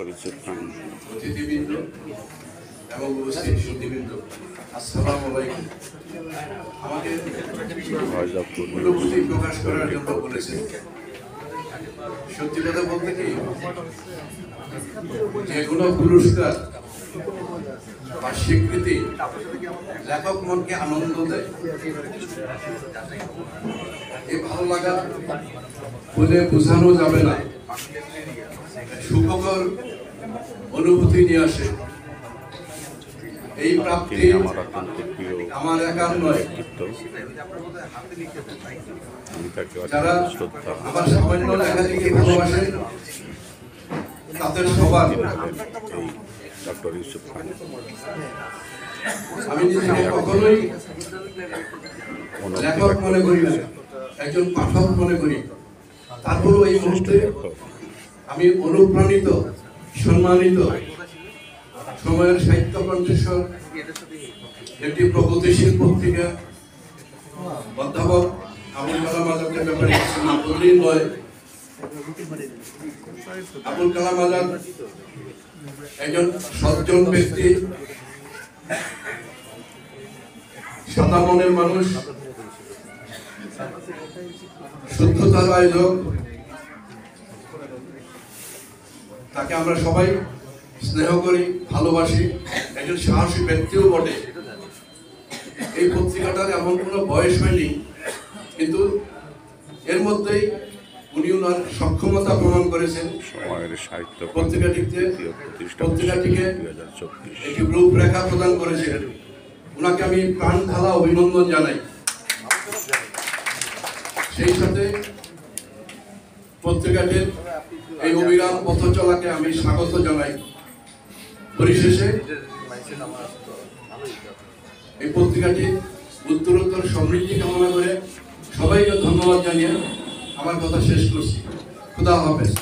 অতিথিবৃন্দ এবং উপস্থিত সুধীবৃন্দ, আসসালামু আলাইকুম। আমাকে অনুভূতি প্রকাশ করার জন্য বলেছেন। সত্যি কথা বলতে কি, যে কোনো পুরস্কার বা স্বীকৃতি লেখক মনকে আনন্দ দেয়। এই ভালো লাগা বলে বোঝানো যাবে না, সুখকর অনুভূতি নিয়ে আসে। এই প্রাপ্তি আমার একার নয়, যারা আমার সামান্য লেখা থেকে ভালোবাসে তাদের সবার। আমি নিজেকে কখনোই লেখক মনে করি না, একজন পাঠক মনে করি। তারপরও এই মুহূর্তে আমি অনুপ্রাণিত, সম্মানিত সময়ের সাহিত্য কণ্ঠস্বর একটি প্রগতিশীল পত্রিকা অধ্যাপক আবুল কালাম আজাদের ব্যাপারে বললেই নয়। আবুল কালাম আজাদ একজন সজ্জন ব্যক্তি, সাদা মনের মানুষ, শুদ্ধতার আয়োজক। তাকে আমরা সবাই স্নেহ করি, ভালোবাসি। একজন সাহসী ব্যক্তিও বটে। এই পত্রিকাটার এমন কোনো বয়স হয়নি, কিন্তু এর মধ্যেই উনি ওনার সক্ষমতা প্রমাণ করেছেন। পত্রিকাটিকে একটি রূপরেখা প্রদান করেছেন। ওনাকে আমি প্রাণ ঢালা অভিনন্দন জানাই। সেই সাথে পত্রিকাটির এই অবিরাম পথ চলাকে আমি স্বাগত জানাই। পরিশেষে এই পত্রিকাটি উত্তরোত্তর সমৃদ্ধি কামনা করে সবাইকে ধন্যবাদ জানিয়ে আমার কথা শেষ করছি। খুদা হাফেজ।